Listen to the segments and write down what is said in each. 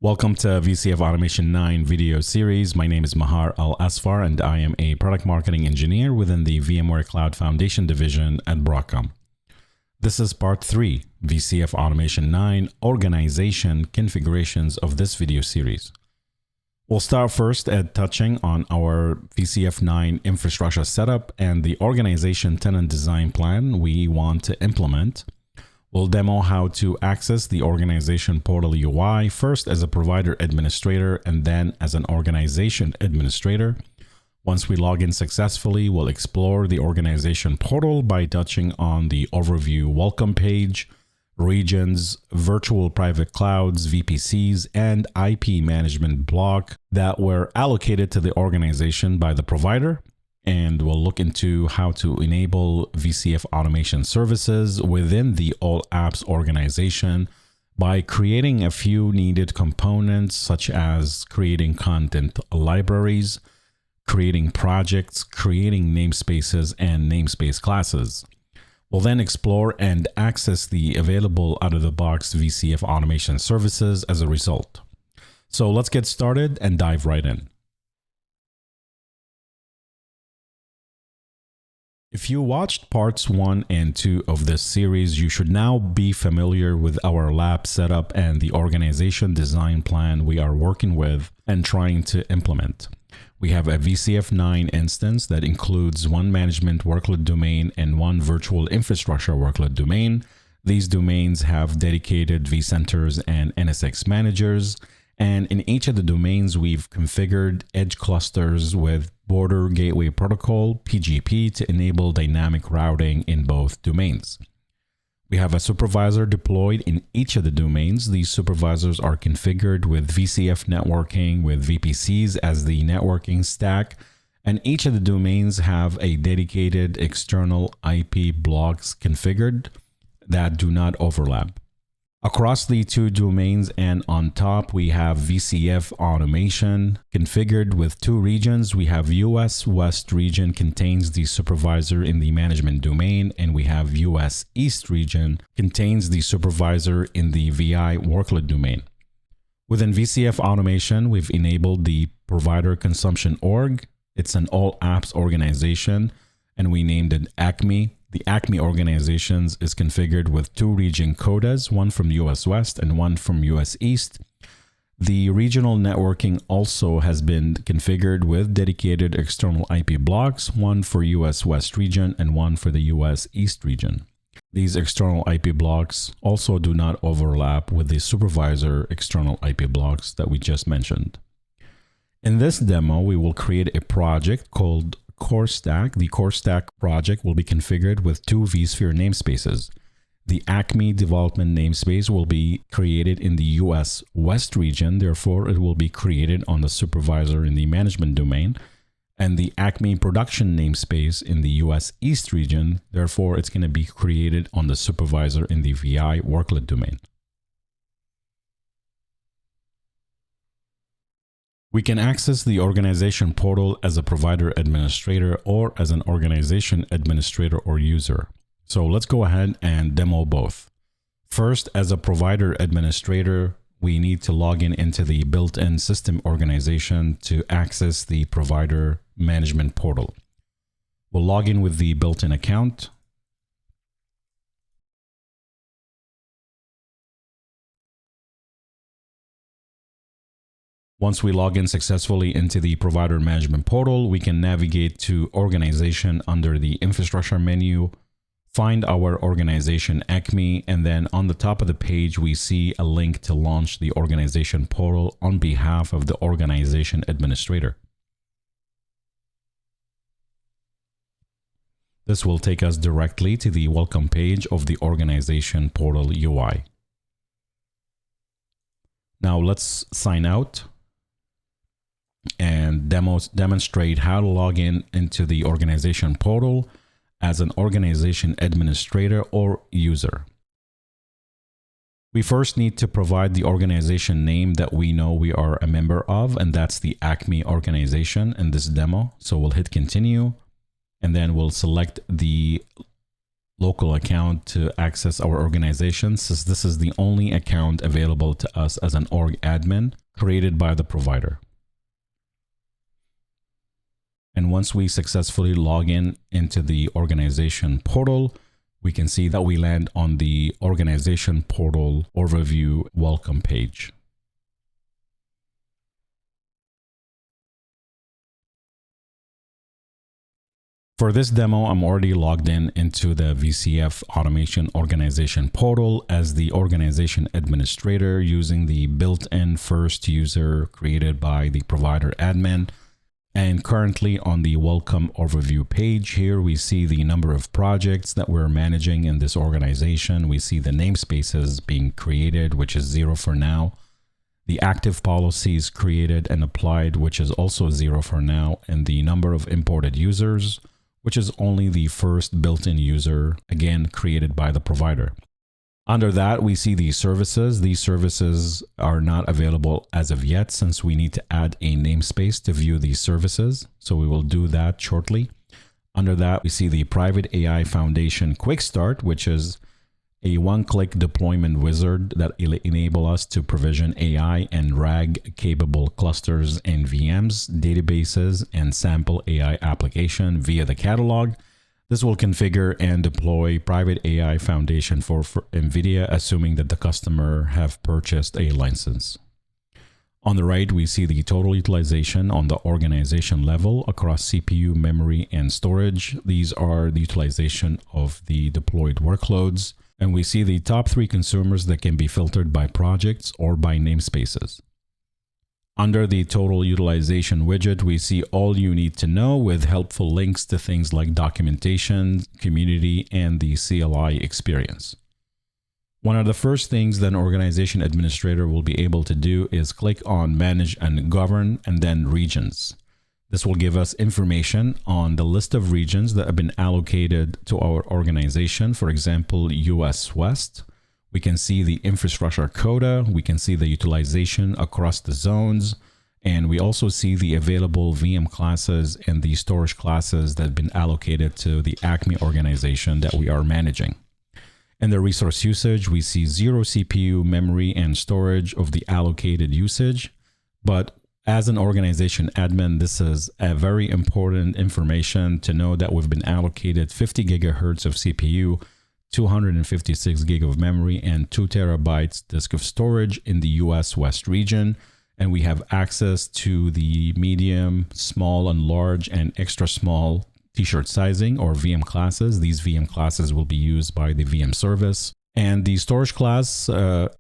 Welcome to VCF Automation 9 video series. My name is Mahar Al-Asfar and I am a product marketing engineer within the VMware Cloud Foundation division at Broadcom. This is part 3, VCF Automation 9 organization configurations of this video series. We'll start first at touching on our VCF 9 infrastructure setup and the organization tenant design plan we want to implement. We'll demo how to access the organization portal UI, first as a provider administrator and then as an organization administrator. Once we log in successfully, we'll explore the organization portal by touching on the overview welcome page, regions, virtual private clouds, VPCs, and IP management block that were allocated to the organization by the provider. And we'll look into how to enable VCF automation services within the All Apps organization by creating a few needed components, such as creating content libraries, creating projects, creating namespaces, and namespace classes. We'll then explore and access the available out-of-the-box VCF automation services as a result. So let's get started and dive right in. If you watched parts 1 and 2 of this series, you should now be familiar with our lab setup and the organization design plan we are working with and trying to implement. We have a VCF 9 instance that includes one management workload domain and one virtual infrastructure workload domain. These domains have dedicated vCenters and NSX managers. And in each of the domains, we've configured edge clusters with Border Gateway Protocol, PGP, to enable dynamic routing in both domains. We have a supervisor deployed in each of the domains. These supervisors are configured with VCF networking with VPCs as the networking stack, and each of the domains have a dedicated external IP blocks configured that do not overlap. Across the two domains and on top, we have VCF automation configured with two regions. We have US West region contains the supervisor in the management domain, and we have US East region contains the supervisor in the VI workload domain. Within VCF automation, we've enabled the provider consumption org. It's an all apps organization, and we named it ACME. The ACME organizations is configured with two region codas, one from US West and one from US East. The regional networking also has been configured with dedicated external IP blocks, one for US West region and one for the US East region. These external IP blocks also do not overlap with the supervisor external IP blocks that we just mentioned. In this demo, we will create a project called Core Stack. The Core Stack project will be configured with two vSphere namespaces. The ACME development namespace will be created in the US West region, therefore it will be created on the supervisor in the management domain, and the ACME production namespace in the US East region, therefore it's going to be created on the supervisor in the VI workload domain. We can access the organization portal as a provider administrator or as an organization administrator or user. So let's go ahead and demo both. First, as a provider administrator, we need to log in into the built-in system organization to access the provider management portal. We'll log in with the built-in account. Once we log in successfully into the provider management portal, we can navigate to organization under the infrastructure menu, find our organization ACME, and then on the top of the page, we see a link to launch the organization portal on behalf of the organization administrator. This will take us directly to the welcome page of the organization portal UI. Now let's sign out and demonstrate how to log in into the organization portal as an organization administrator or user. We first need to provide the organization name that we know we are a member of, and that's the ACME organization in this demo. So we'll hit continue, and then we'll select the local account to access our organization, since this is the only account available to us as an org admin created by the provider. And once we successfully log in into the organization portal, we can see that we land on the organization portal overview welcome page. For this demo, I'm already logged in into the VCF Automation Organization portal as the organization administrator using the built-in first user created by the provider admin. And currently on the welcome overview page here, we see the number of projects that we're managing in this organization. We see the namespaces being created, which is 0 for now. The active policies created and applied, which is also 0 for now. And the number of imported users, which is only the first built-in user, again, created by the provider. Under that, we see the services. These services are not available as of yet since we need to add a namespace to view these services. So we will do that shortly. Under that, we see the Private AI Foundation Quick Start, which is a one-click deployment wizard that will enable us to provision AI and RAG-capable clusters and VMs, databases, and sample AI application via the catalog. This will configure and deploy Private AI Foundation for NVIDIA, assuming that the customer have purchased a license. On the right, we see the total utilization on the organization level across CPU, memory, and storage. These are the utilization of the deployed workloads. And we see the top 3 consumers that can be filtered by projects or by namespaces. Under the total utilization widget, we see all you need to know with helpful links to things like documentation, community, and the CLI experience. One of the first things that an organization administrator will be able to do is click on Manage and Govern and then Regions. This will give us information on the list of regions that have been allocated to our organization. For example, US West. We can see the infrastructure quota. We can see the utilization across the zones. And we also see the available VM classes and the storage classes that have been allocated to the Acme organization that we are managing. In the resource usage, we see 0 CPU, memory, and storage of the allocated usage. But as an organization admin, this is a very important information to know that we've been allocated 50 gigahertz of CPU, 256 gig of memory, and 2 terabytes disk of storage in the US West region. And we have access to the medium, small, and large, and extra small t-shirt sizing or VM classes. These VM classes will be used by the VM service. And the storage class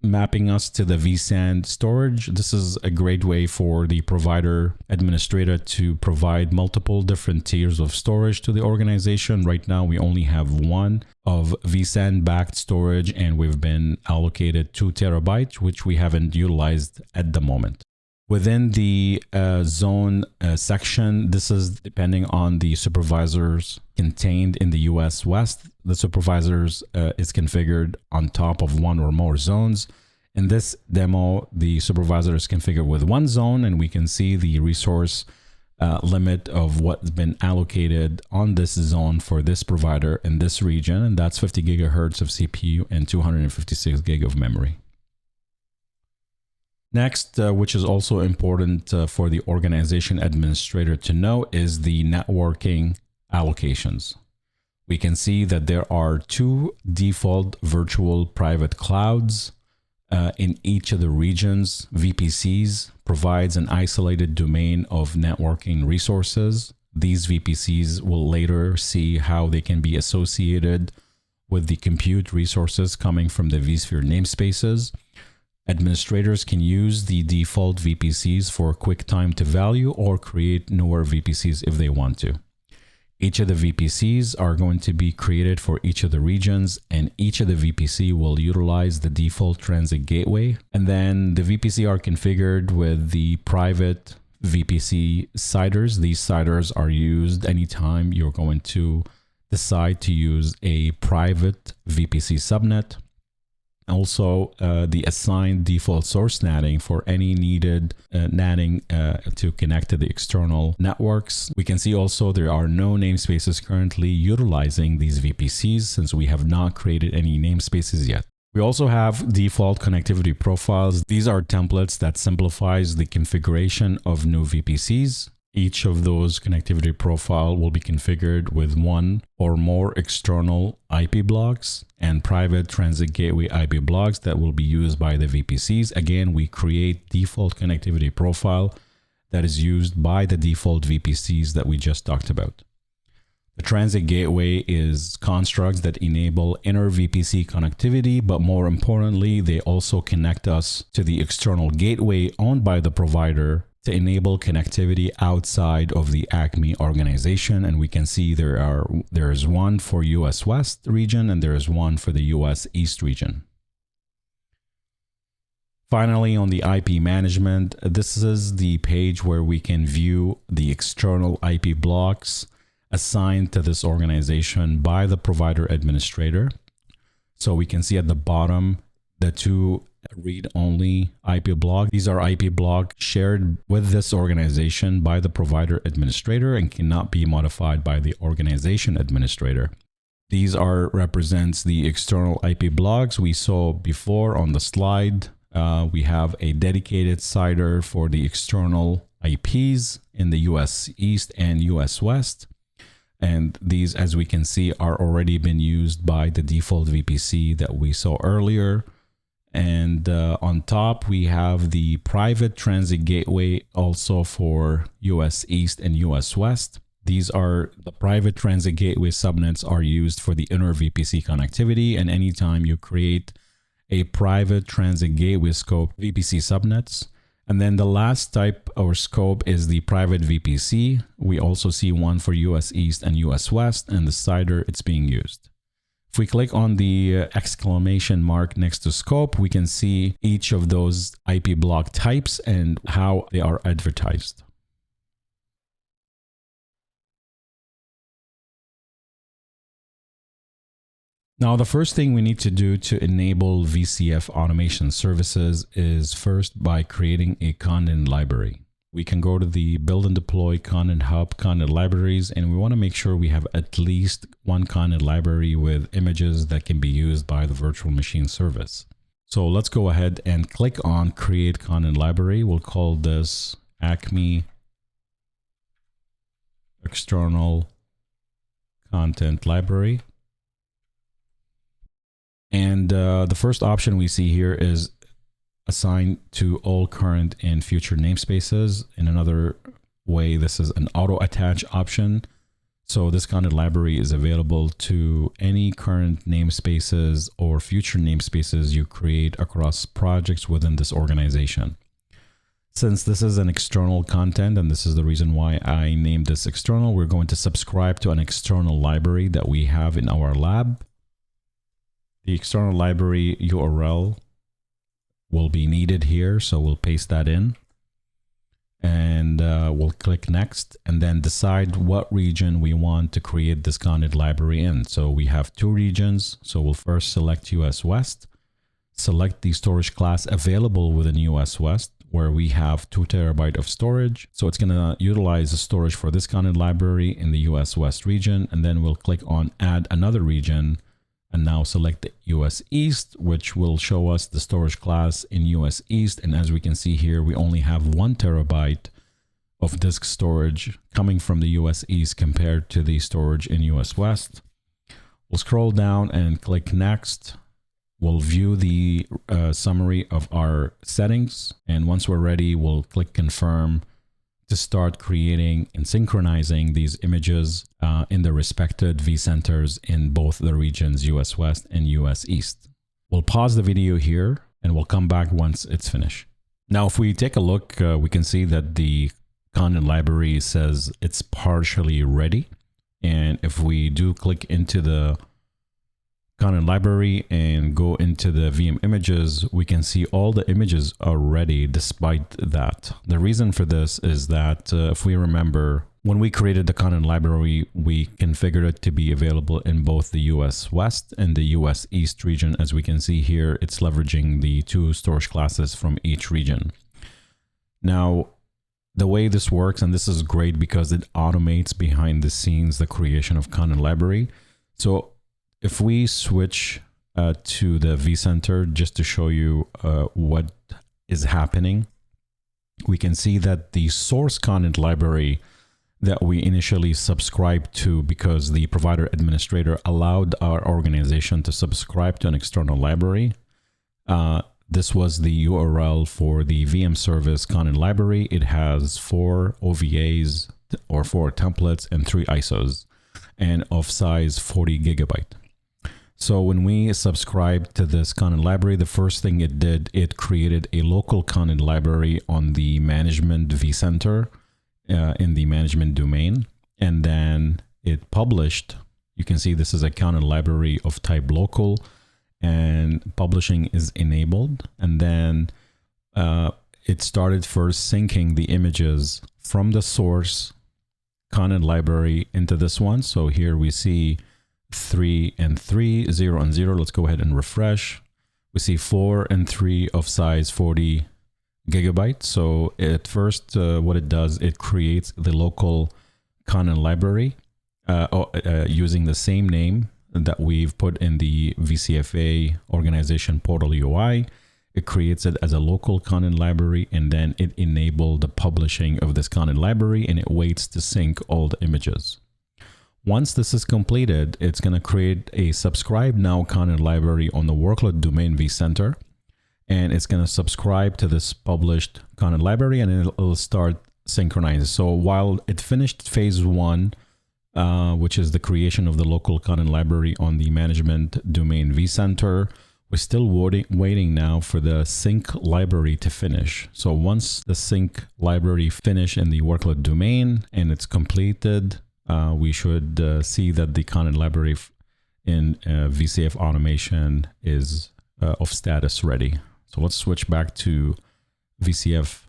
mapping us to the vSAN storage. This is a great way for the provider administrator to provide multiple different tiers of storage to the organization. Right now, we only have one of vSAN backed storage, and we've been allocated 2 terabytes, which we haven't utilized at the moment. Within the zone section, this is depending on the supervisors contained in the US West. The supervisors is configured on top of one or more zones. In this demo, the supervisor is configured with one zone, and we can see the resource limit of what's been allocated on this zone for this provider in this region, and that's 50 gigahertz of CPU and 256 gig of memory. Next, which is also important for the organization administrator to know, is the networking allocations. We can see that there are 2 default virtual private clouds in each of the regions. VPCs provides an isolated domain of networking resources. These VPCs will later see how they can be associated with the compute resources coming from the vSphere namespaces. Administrators can use the default VPCs for quick time to value or create newer VPCs if they want to. Each of the VPCs are going to be created for each of the regions, and each of the VPC will utilize the default transit gateway. And then the VPC are configured with the private VPC CIDRs. These CIDRs are used anytime you're going to decide to use a private VPC subnet. Also, the assigned default source NATing for any needed NATing to connect to the external networks. We can see also there are no namespaces currently utilizing these VPCs since we have not created any namespaces yet. We also have default connectivity profiles. These are templates that simplifies the configuration of new VPCs. Each of those connectivity profile will be configured with one or more external IP blocks and private transit gateway IP blocks that will be used by the VPCs. Again, we create default connectivity profile that is used by the default VPCs that we just talked about. The transit gateway is constructs that enable inner VPC connectivity, but more importantly, they also connect us to the external gateway owned by the provider to enable connectivity outside of the Acme organization. And we can see there is one for US West region and there is one for the US East region. Finally, on the IP management, this is the page where we can view the external IP blocks assigned to this organization by the provider administrator. So we can see at the bottom the two read-only IP block. These are IP blocks shared with this organization by the provider administrator and cannot be modified by the organization administrator. These represents the external IP blocks we saw before on the slide. We have a dedicated CIDR for the external IPs in the US East and US West. And these, as we can see, are already been used by the default VPC that we saw earlier. And on top, we have the private transit gateway also for US East and US West. These are the private transit gateway subnets are used for the inner VPC connectivity. And anytime you create a private transit gateway scope, VPC subnets. And then the last type or scope is the private VPC. We also see one for US East and US West, and the CIDR it's being used. If we click on the exclamation mark next to scope, we can see each of those IP block types and how they are advertised. Now, the first thing we need to do to enable VCF automation services is first by creating a content library. We can go to the build and deploy content hub, content libraries, and we want to make sure we have at least one content library with images that can be used by the virtual machine service. So let's go ahead and click on create content library. We'll call this Acme external content library. And the first option we see here is assigned to all current and future namespaces. In another way, this is an auto attach option. So this content library is available to any current namespaces or future namespaces you create across projects within this organization. Since this is an external content, and this is the reason why I named this external, we're going to subscribe to an external library that we have in our lab. The external library URL will be needed here, so we'll paste that in. And we'll click next and then decide what region we want to create this content library in. So we have two regions. So we'll first select US West, select the storage class available within US West, where we have 2 TB of storage. So it's going to utilize the storage for this content library in the US West region. And then we'll click on add another region and now select the US East, which will show us the storage class in US East. And as we can see here, we only have 1 TB of disk storage coming from the US East compared to the storage in US West. We'll scroll down and click next. We'll view the summary of our settings. And once we're ready, we'll click confirm to start creating and synchronizing these images in the respected vCenters in both the regions US West and US East. We'll pause the video here and we'll come back once it's finished. Now, if we take a look, we can see that the content library says it's partially ready. And if we do click into the content library and go into the VM images, we can see all the images are ready despite that. The reason for this is that if we remember, When we created the content library, we configured it to be available in both the US West and the US East region. As we can see here, it's leveraging the 2 storage classes from each region. Now, the way this works, and this is great because it automates behind the scenes the creation of content library. So if we switch to the vCenter, just to show you what is happening, we can see that the source content library that we initially subscribed to, because the provider administrator allowed our organization to subscribe to an external library. This was the URL for the VM service content library. It has 4 OVAs or 4 templates and 3 ISOs, and of size 40 gigabyte. So when we subscribed to this content library, the first thing it did, it created a local content library on the management vCenter in the management domain. And then it published, you can see this is a content library of type local, and publishing is enabled. And then it started first syncing the images from the source content library into this one. So here we see 3 and 3, 0 and 0. Let's go ahead and refresh. We see 4 and 3 of size 40 gigabytes. So at first, what it does, it creates the local content library using the same name that we've put in the VCFA organization portal UI. It creates it as a local content library, and then it enabled the publishing of this content library, and it waits to sync all the images. Once this is completed, it's going to create a subscribe now content library on the workload domain vCenter, and it's going to subscribe to this published content library, and it'll start synchronizing. So while it finished phase 1, which is the creation of the local content library on the management domain vCenter, we're still waiting now for the sync library to finish. So once the sync library finish in the workload domain and it's completed, we should see that the content library in VCF automation is of status ready. So let's switch back to VCF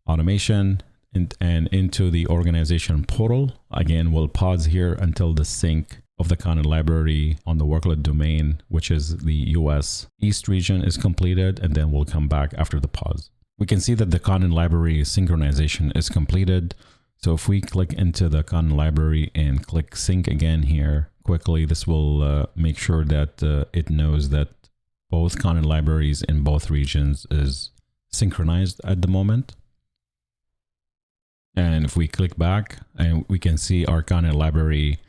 automation and into the organization portal. Again, we'll pause here until the sync of the content library on the workload domain, which is the US East region, is completed, and then we'll come back after the pause. We can see that the content library synchronization is completed. So if we click into the content library and click sync again here quickly, this will make sure that it knows that both content libraries in both regions is synchronized at the moment. And if we click back, and we can see our content library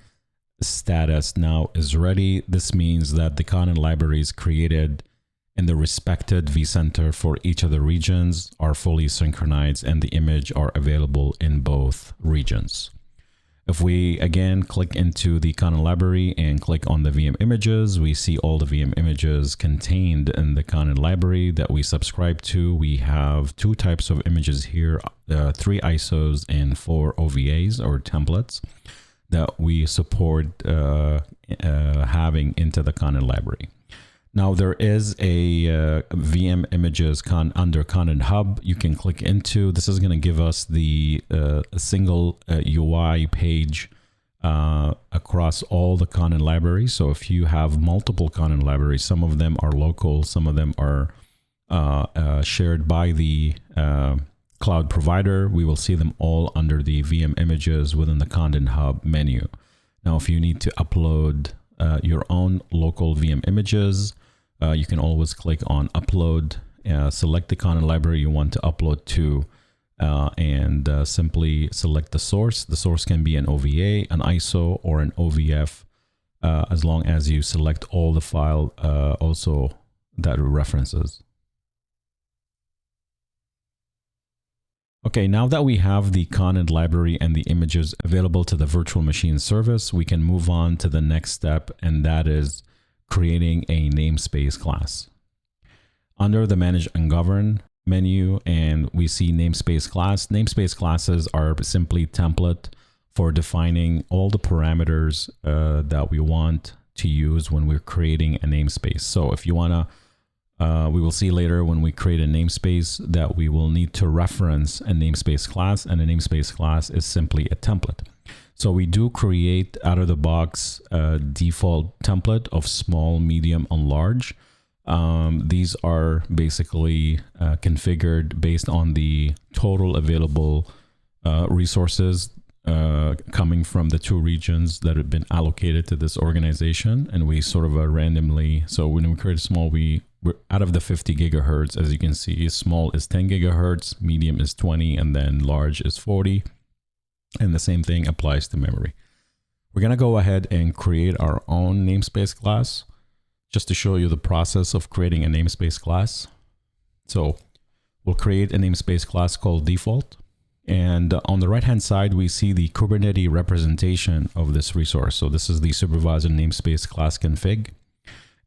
status now is ready. This means that the content libraries created in the respected vCenter for each of the regions are fully synchronized, and the image are available in both regions. If we again click into the content library and click on the VM images, we see all the VM images contained in the content library that we subscribe to. We have 2 types of images here, 3 ISOs and 4 OVAs or templates that we support having into the content library. Now there is a VM images under Content Hub you can click into. This is going to give us the single UI page across all the content libraries. So if you have multiple content libraries, some of them are local, some of them are shared by the cloud provider, we will see them all under the VM images within the Content Hub menu. Now, if you need to upload your own local VM images, you can always click on upload, select the content library you want to upload to, and simply select the source. The source can be an OVA, an ISO, or an OVF, as long as you select all the file also that references. Okay, now that we have the content library and the images available to the virtual machine service, we can move on to the next step, and that is creating a namespace class. Under the Manage and Govern menu, and we see namespace class. Namespace classes are simply template for defining all the parameters that we want to use when we're creating a namespace. So if you want We will see later when we create a namespace that we will need to reference a namespace class, and a namespace class is simply a template. So we do create out of the box a default template of small, medium, and large. These are basically configured based on the total available resources coming from the 2 regions that have been allocated to this organization. And we sort of randomly, so when we create a small, we're out of the 50 gigahertz, as you can see, small is 10 gigahertz, medium is 20, and then large is 40. And the same thing applies to memory. We're going to go ahead and create our own namespace class just to show you the process of creating a namespace class. So we'll create a namespace class called default. And on the right-hand side, we see the Kubernetes representation of this resource. So this is the supervisor namespace class config.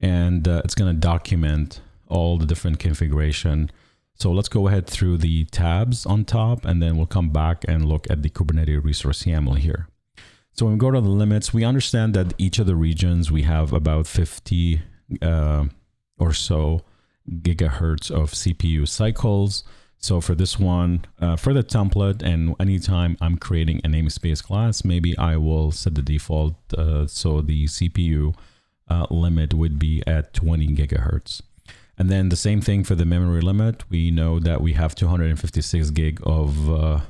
And it's going to document all the different configuration. So let's go ahead through the tabs on top, and then we'll come back and look at the Kubernetes resource YAML here. So when we go to the limits, we understand that each of the regions, we have about 50 or so gigahertz of CPU cycles. So for this one, for the template, and anytime I'm creating a namespace class, maybe I will set the default so the CPU limit would be at 20 gigahertz. And then the same thing for the memory limit. We know that we have 256 gig of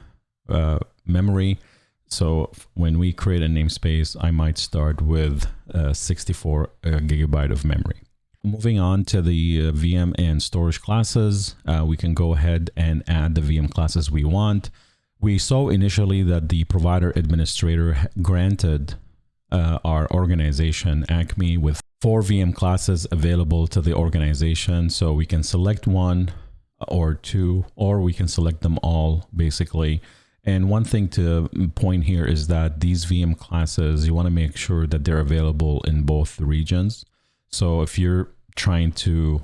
memory. So when we create a namespace, I might start with 64 gigabyte of memory. Moving on to the VM and storage classes, we can go ahead and add the VM classes we want. We saw initially that the provider administrator granted our organization, Acme, with 4 VM classes available to the organization. So we can select 1 or 2, or we can select them all, basically. And one thing to point here is that these VM classes, you want to make sure that they're available in both regions. So if you're trying to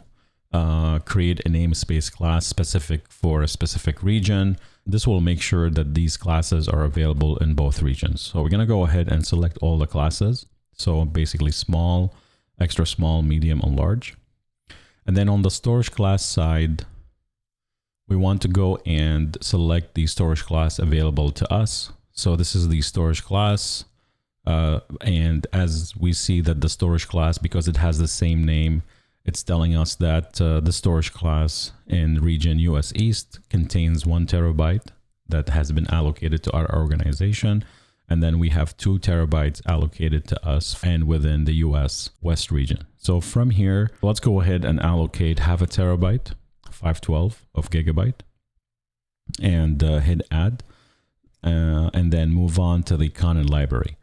create a namespace class specific for a specific region, this will make sure that these classes are available in both regions. So we're going to go ahead and select all the classes. So basically small, extra small, medium, and large. And then on the storage class side, we want to go and select the storage class available to us. So this is the storage class. And as we see that the storage class, because it has the same name, it's telling us that the storage class in region US East contains 1 terabyte that has been allocated to our organization. And then we have 2 terabytes allocated to us and within the US West region. So from here, let's go ahead and allocate half a terabyte, 512 of gigabyte, and hit add, and then move on to the content library.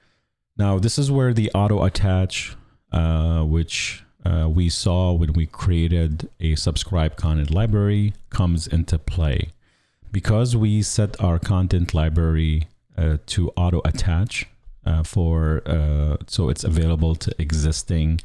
Now, this is where the auto attach, which we saw when we created a subscribe content library, comes into play. Because we set our content library to auto attach so it's available to existing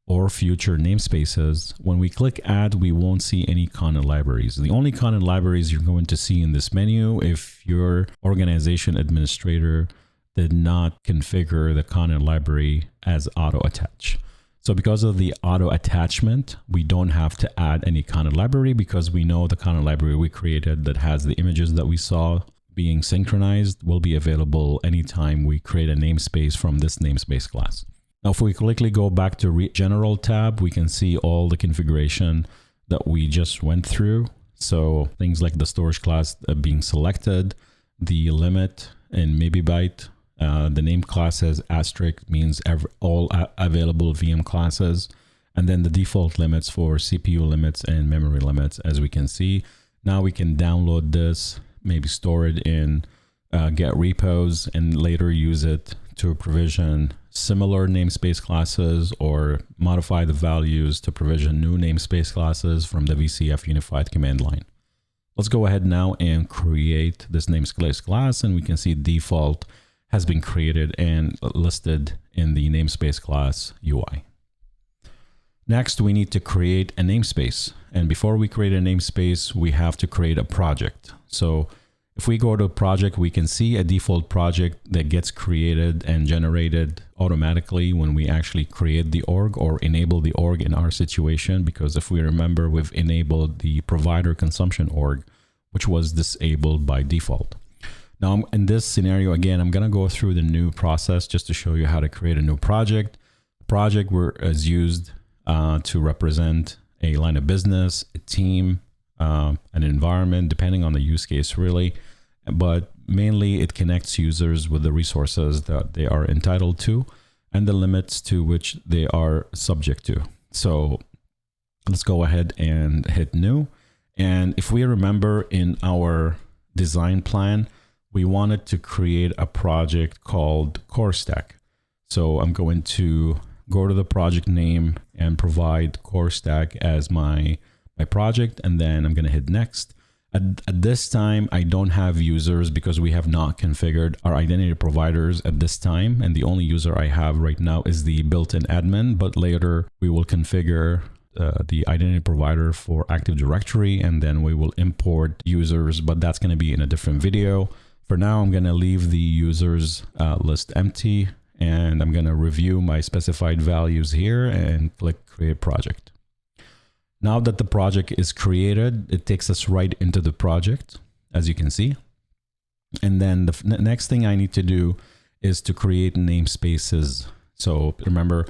or future namespaces, when we click add, we won't see any content libraries. The only content libraries you're going to see in this menu, if your organization administrator did not configure the content library as auto attach. So because of the auto attachment, we don't have to add any content library because we know the content library we created that has the images that we saw being synchronized will be available anytime we create a namespace from this namespace class. Now, if we quickly go back to General tab, we can see all the configuration that we just went through. So things like the storage class being selected, the limit in megabyte, the name class has asterisk, means all available VM classes, and then the default limits for CPU limits and memory limits, as we can see. Now we can download this, maybe store it in Get repos, and later use it to provision similar namespace classes or modify the values to provision new namespace classes from the VCF unified command line. Let's go ahead now and create this namespace class, and we can see default has been created and listed in the namespace class UI. Next, we need to create a namespace. And before we create a namespace, we have to create a project. So If we go to project, we can see a default project that gets created and generated automatically when we actually create the org or enable the org in our situation. Because if we remember, we've enabled the provider consumption org, which was disabled by default. Now in this scenario, again, I'm going to go through the new process just to show you how to create a new project. Project is used to represent a line of business, a team, an environment, depending on the use case really. But mainly it connects users with the resources that they are entitled to and the limits to which they are subject to. So let's go ahead and hit new. And if we remember in our design plan, we wanted to create a project called Core Stack. So I'm going to go to the project name and provide Core Stack as my project, and then I'm going to hit next. At this time, I don't have users because we have not configured our identity providers at this time. And the only user I have right now is the built-in admin, but later we will configure the identity provider for Active Directory, and then we will import users, but that's going to be in a different video. For now, I'm going to leave the users list empty, and I'm going to review my specified values here and click Create Project. Now that the project is created, it takes us right into the project, as you can see. And then the next thing I need to do is to create namespaces. So remember,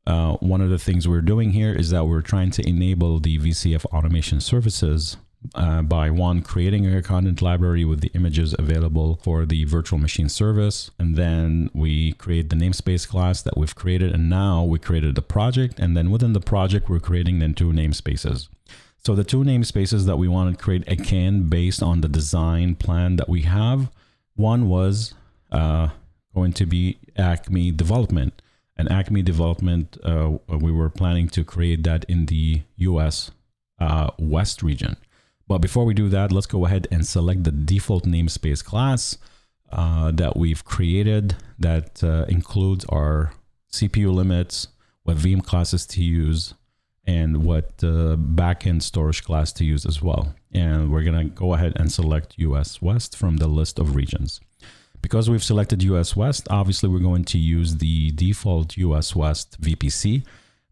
one of the things we're doing here is that we're trying to enable the VCF automation services by creating a content library with the images available for the virtual machine service. And then we create the namespace class that we've created. And now we created the project. And then within the project, we're creating then 2 namespaces. So the 2 namespaces that we want to create, again, based on the design plan that we have. One was going to be Acme Development. And Acme Development, we were planning to create that in the US West region. But before we do that, let's go ahead and select the default namespace class that we've created that includes our CPU limits, what VM classes to use, and what backend storage class to use as well. And we're going to go ahead and select US West from the list of regions. Because we've selected US West, obviously we're going to use the default US West VPC.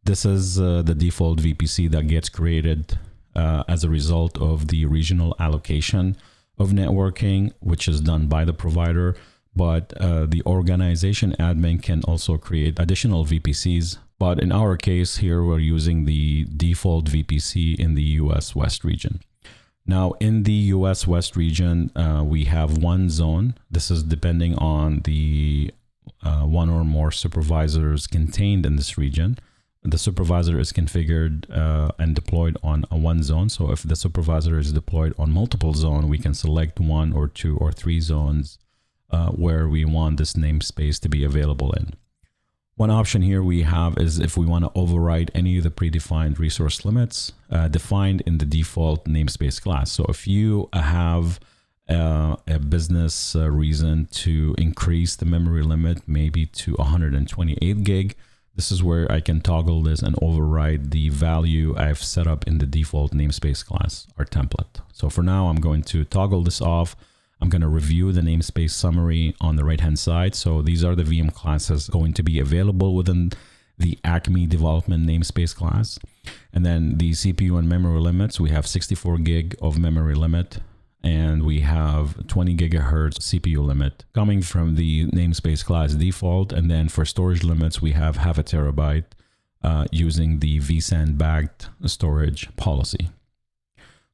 This is the default VPC that gets created as a result of the regional allocation of networking, which is done by the provider. But the organization admin can also create additional VPCs. But in our case here, we're using the default VPC in the US West region. Now in the US West region, we have 1 zone. This is depending on the 1 or more supervisors contained in this region. The supervisor is configured and deployed on a 1 zone. So if the supervisor is deployed on multiple zones, we can select 1 or 2 or 3 zones where we want this namespace to be available in. One option here we have is if we want to override any of the predefined resource limits defined in the default namespace class. So if you have a business reason to increase the memory limit maybe to 128 gig, this is where I can toggle this and override the value I've set up in the default namespace class, our template. So for now, I'm going to toggle this off. I'm going to review the namespace summary on the right-hand side. So these are the VM classes going to be available within the Acme Development namespace class. And then the CPU and memory limits, we have 64 gig of memory limit, and we have 20 gigahertz CPU limit coming from the namespace class default. And then for storage limits, we have 0.5 terabyte using the vSAN backed storage policy.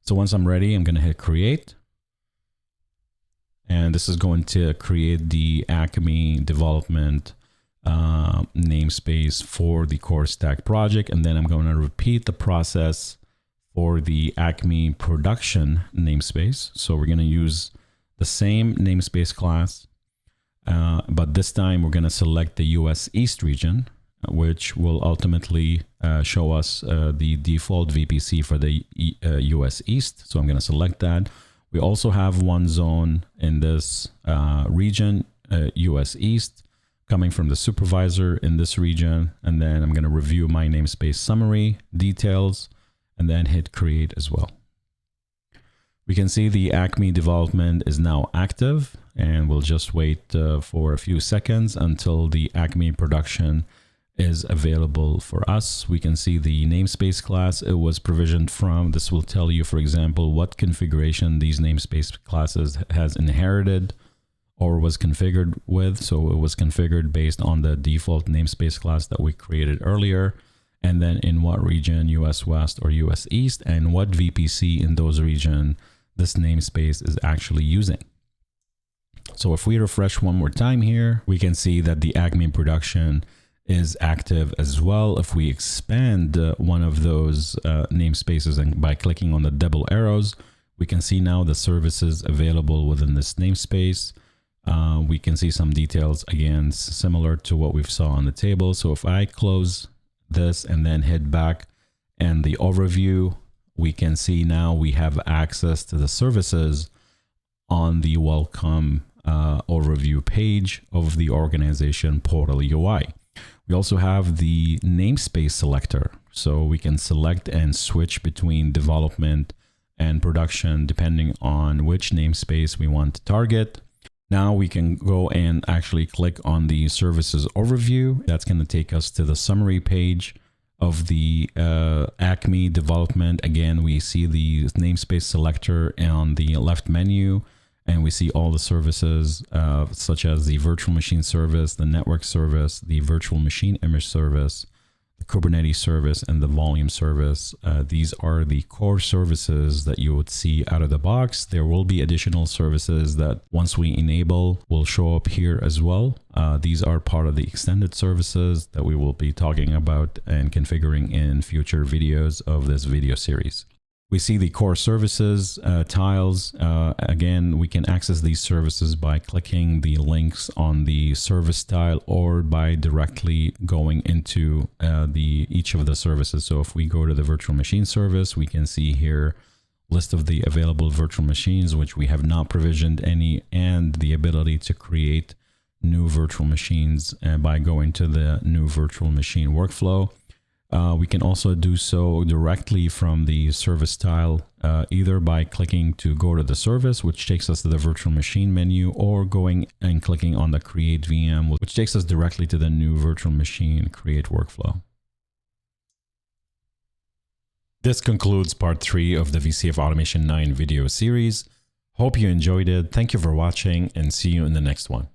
So once I'm ready, I'm going to hit create. And this is going to create the Acme Development namespace for the Core Stack project. And then I'm going to repeat the process for the Acme Production namespace. So we're going to use the same namespace class, but this time we're going to select the US East region, which will ultimately show us the default VPC for the US East. So I'm going to select that. We also have 1 zone in this region, US East, coming from the supervisor in this region. And then I'm going to review my namespace summary details and then hit create as well. We can see the Acme development is now active, and we'll just wait for a few seconds until the Acme production is available for us. We can see the namespace class it was provisioned from. This will tell you, for example, what configuration these namespace classes has inherited or was configured with. So it was configured based on the default namespace class that we created earlier, and then in what region, US West or US East, and what VPC in those regions this namespace is actually using. So if we refresh one more time here, we can see that the Acme production is active as well. If we expand one of those namespaces and by clicking on the double arrows, we can see now the services available within this namespace. We can see some details again similar to what we've saw on the table. So if I close this and then head back and the overview, we can see now we have access to the services on the welcome overview page of the organization portal UI. We also have the namespace selector, so we can select and switch between development and production depending on which namespace we want to target. Now we can go and actually click on the services overview. That's going to take us to the summary page of the Acme development. Again, we see the namespace selector on the left menu, and we see all the services such as the virtual machine service, the network service, the virtual machine image service, the Kubernetes service, and the volume service. These are the core services that you would see out of the box. There will be additional services that once we enable will show up here as well. These are part of the extended services that we will be talking about and configuring in future videos of this video series. We see the core services tiles. Again, we can access these services by clicking the links on the service tile or by directly going into each of the services. So if we go to the virtual machine service, we can see here list of the available virtual machines, which we have not provisioned any, and the ability to create new virtual machines by going to the new virtual machine workflow. We can also do so directly from the service tile, either by clicking to go to the service, which takes us to the virtual machine menu, or going and clicking on the create VM, which takes us directly to the new virtual machine create workflow. This concludes part 3 of the VCF Automation 9 video series. Hope you enjoyed it. Thank you for watching, and see you in the next one.